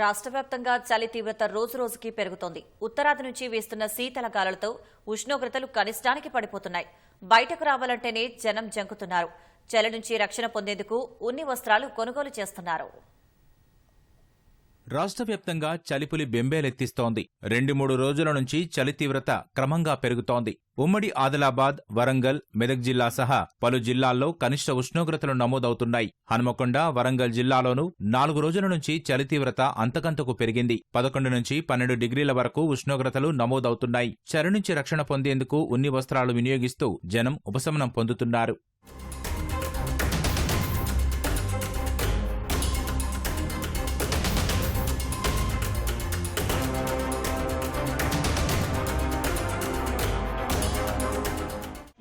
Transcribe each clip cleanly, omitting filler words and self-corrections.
రాష్ట్ర వ్యాప్తంగా చలి తీవ్రత రోజురోజుకి పెరుగుతోంది. ఉత్తరాది నుంచి వీస్తున్న శీతల గాలులతో ఉష్ణోగ్రతలు కనిష్టానికి పడిపోతున్నాయి. బయటకు రావాలంటేనే జనం జంకుతున్నారు. చలి నుంచి రక్షణ పొందేందుకు ఉన్ని వస్త్రాలు కొనుగోలు చేస్తున్నారు. రాష్ట్ర వ్యాప్తంగా చలిపులి బెంబేలెత్తిస్తోంది. 2-3 రోజుల నుంచి చలి తీవ్రత క్రమంగా పెరుగుతోంది. ఉమ్మడి ఆదిలాబాద్, వరంగల్, మెదక్ జిల్లా సహా పలు జిల్లాల్లో కనిష్ట ఉష్ణోగ్రతలు నమోదవుతున్నాయి. హన్మకొండ, వరంగల్ జిల్లాలోనూ 4 రోజుల నుంచి చలి తీవ్రత అంతకంతకు పెరిగింది. 11 నుంచి 12 డిగ్రీల వరకు ఉష్ణోగ్రతలు నమోదవుతున్నాయి. చలి నుంచి రక్షణ పొందేందుకు ఉన్ని వస్త్రాలు వినియోగిస్తూ జనం ఉపశమనం పొందుతున్నారు.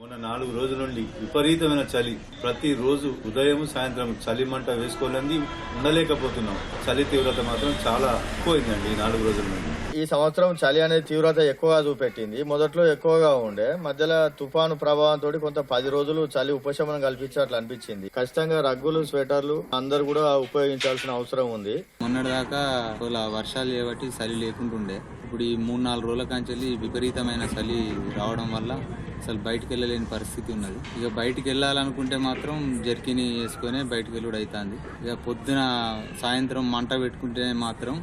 మొన్న 4 రోజుల నుండి విపరీతమైన చలి. ప్రతిరోజు ఉదయం సాయంత్రం చలి మంట వేసుకోలేని ఉండలేకపోతున్నాం. చలి తీవ్రత మాత్రం చాలా ఎక్కువైందండి ఈ 4 రోజుల నుండి. ఈ సంవత్సరం చలి అనేది తీవ్రత ఎక్కువగా చూపెట్టింది. మొదట్లో ఎక్కువగా ఉండే, మధ్యలో తుఫాను ప్రభావంతో కొంత 10 రోజులు చలి ఉపశమనం కల్పించినట్లు అనిపించింది. ఖచ్చితంగా రగ్గులు, స్వెటర్లు అందరు కూడా ఉపయోగించాల్సిన అవసరం ఉంది. మొన్నటిదాకా వర్షాలు చేయబట్టి చలి లేకుంటుండే. ఇప్పుడు ఈ 3-4 రోజుల కాంచెల్లి విపరీతమైన చలి రావడం వల్ల అసలు బయటికి వెళ్ళలేని పరిస్థితి ఉన్నది. ఇక బయటికి వెళ్ళాలనుకుంటే మాత్రం జర్కిని వేసుకునే బయటికి వెళ్ళుడు అవుతుంది. ఇక పొద్దున సాయంత్రం మంట పెట్టుకుంటేనే మాత్రం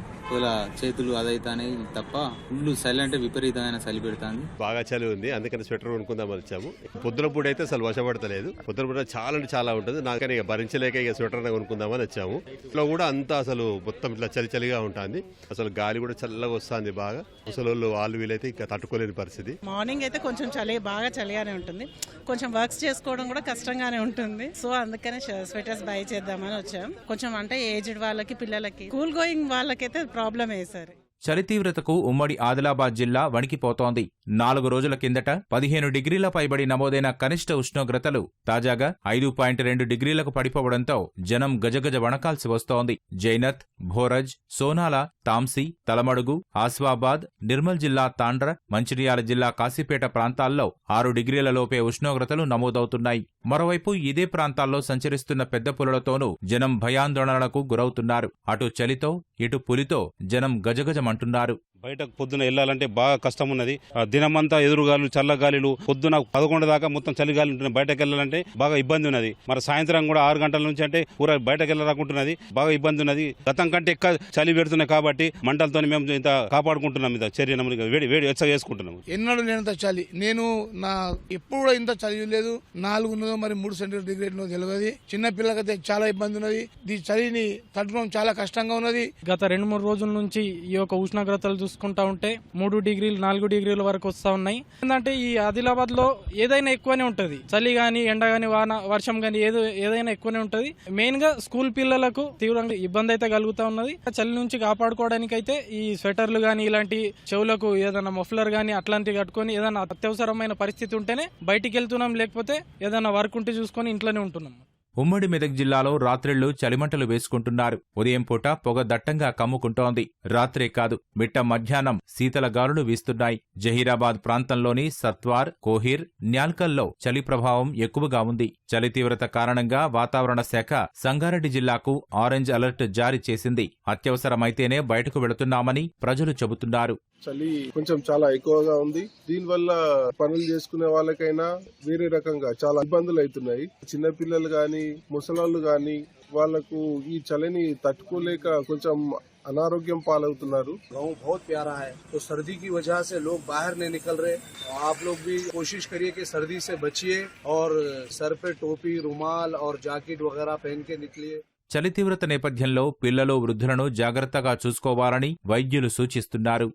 చేతులు అదైతానే తప్ప ఫుల్ చలి అంటే విపరీతమైన చలి పెడుతుంది. బాగా చలి ఉంది, అందుకని స్వెటర్ కొనుక్కుందామని వచ్చాము. పొద్దున పూట అయితే అసలు వశపడతలేదు. పొద్దున పూట చాలా ఉంటుంది. నాకని ఇక భరించలేక ఇక స్వెటర్ కొనుక్కుందామని వచ్చాము. ఇంట్లో కూడా అంతా అసలు మొత్తం ఇట్లా చలిగా ఉంటుంది. అసలు గాలి కూడా చల్లగా వస్తుంది బాగా. ముసలోళ్ళు వాళ్ళు వీలైతే ఇంకా తట్టుకోలేని పరిస్థితి. మార్నింగ్ అయితే కొంచెం బాగా చలిగానే ఉంటుంది. కొంచెం వర్క్స్ చేసుకోవడం కూడా కష్టంగానే ఉంటుంది. సో అందుకనే స్వెటర్స్ బై చేద్దామని వచ్చాం. కొంచెం అంటే ఏజ్డ్ వాళ్ళకి, పిల్లలకి, కూల్ గోయింగ్ వాళ్ళకైతే ప్రాబ్లం వేసారు. చలి తీవ్రతకు ఉమ్మడి ఆదిలాబాద్ జిల్లా వణికిపోతోంది. 4 రోజుల కిందట 15 డిగ్రీల పైబడి నమోదైన కనిష్ట ఉష్ణోగ్రతలు తాజాగా 5.2 డిగ్రీలకు పడిపోవడంతో జనం గజగజ వణకాల్సి వస్తోంది. జైనత్, భోరజ్, సోనాల, తాంసీ, తలమడుగు, ఆస్వాబాద్, నిర్మల్ జిల్లా తాండ్ర, మంచిర్యాల జిల్లా కాశీపేట ప్రాంతాల్లో 6 డిగ్రీల లోపే ఉష్ణోగ్రతలు నమోదవుతున్నాయి. మరోవైపు ఇదే ప్రాంతాల్లో సంచరిస్తున్న పెద్ద పులులతోనూ జనం భయాందోళనలకు గురవుతున్నారు. అటు చలితో ఇటు పులితో జనం గజగజమంటున్నారు. బయటకు పొద్దున వెళ్ళాలంటే బాగా కష్టం ఉన్నది. దినమంతా ఎదురుగాలు, చల్లగాలిలు, పొద్దున 11 దాకా మొత్తం చలిగాలి ఉంటున్నాయి. బయటకు వెళ్ళాలంటే బాగా ఇబ్బంది ఉన్నది. మరి సాయంత్రం కూడా 6 గంటల నుంచి అంటే పూర బయటకు వెళ్ళరాకుంటున్నది. బాగా ఇబ్బంది ఉన్నది. గతం కంటే ఎక్కువ చలి పెడుతున్నాయి కాబట్టి మంటలతో మేము ఇంత కాపాడుకుంటున్నాం. ఇంత చర్య వేడి వెచ్చగా చేసుకుంటున్నాం. ఎన్నడూ లేనంత చలి. నేను ఎప్పుడు కూడా ఇంత చలి లేదు. 4 ఉన్నదో మరి 3 సెంటీగ్రేడ్ తెలియదు. చిన్న పిల్లలకైతే చాలా ఇబ్బంది ఉన్నది. ఈ చలిని తట్టుకోవడం చాలా కష్టంగా ఉన్నది. గత 2-3 రోజుల నుంచి ఈ యొక్క ఉష్ణోగ్రతలు చూసుకుంటా ఉంటే 3 డిగ్రీలు 4 డిగ్రీల వరకు వస్తా ఉన్నాయి. ఏంటంటే ఈ ఆదిలాబాద్ లో ఏదైనా ఎక్కువనే ఉంటది. చలి గాని, ఎండ గాని, వర్షం గాని ఏదైనా ఎక్కువనే ఉంటది. మెయిన్ గా స్కూల్ పిల్లలకు తీవ్రంగా ఇబ్బంది అయితే కలుగుతా ఉన్నది. చలి నుంచి కాపాడుకోవడానికి అయితే ఈ స్వెటర్లు గాని, ఇలాంటి చెవులకు ఏదైనా మఫ్లర్ గాని అట్లాంటివి కట్టుకొని ఏదైనా అత్యవసరమైన పరిస్థితి ఉంటేనే బయటికి వెళ్తున్నాం. లేకపోతే ఏదైనా వర్క్ ఉంటే చూసుకొని ఇంట్లోనే ఉంటున్నాం. ఉమ్మడి మెదక్ జిల్లాలో రాత్రిళ్లు చలిమంటలు వేసుకుంటున్నారు. ఉదయం పూట పొగ దట్టంగా కమ్ముకుంటోంది. రాత్రే కాదు, మిట్ట మధ్యాహ్నం శీతల గాలులు వీస్తున్నాయి. జహీరాబాద్ ప్రాంతంలోని సత్వార్, కోహిర్, న్యాల్కల్లో చలి ప్రభావం ఎక్కువగా ఉంది. చలి తీవ్రత కారణంగా వాతావరణ శాఖ సంగారెడ్డి జిల్లాకు ఆరెంజ్ అలర్ట్ జారీ చేసింది. అత్యవసరమైతేనే బయటకు వెళుతున్నామని ప్రజలు చెబుతున్నారు. చలి కొంచెం చాలా ఎక్కువగా ఉంది. దీనివల్ల పనులు చేసుకునే వాళ్ళకైనా వేరే రకంగా చాలా ఇబ్బందులు అవుతున్నాయి. చిన్నపిల్లలు గాని, ముసలాళ్ళు గాని వాళ్లకు ఈ చలిని తట్టుకోలేక కొంచెం అనారోగ్యం పాలవుతున్నారు. गाँव बहुत प्यारा है, तो सर्दी की वजह से लोग बाहर नहीं निकल रहे. आप लोग भी कोशिश करिए कि सर्दी से बचिए और सर पे टोपी, रुमाल और जैकेट वगैरह पहन के निकलिए. చలి తీవ్రత నేపథ్యంలో పిల్లలు, వృద్ధులను జాగ్రత్తగా చూసుకోవాలని వైద్యులు సూచిస్తున్నారు.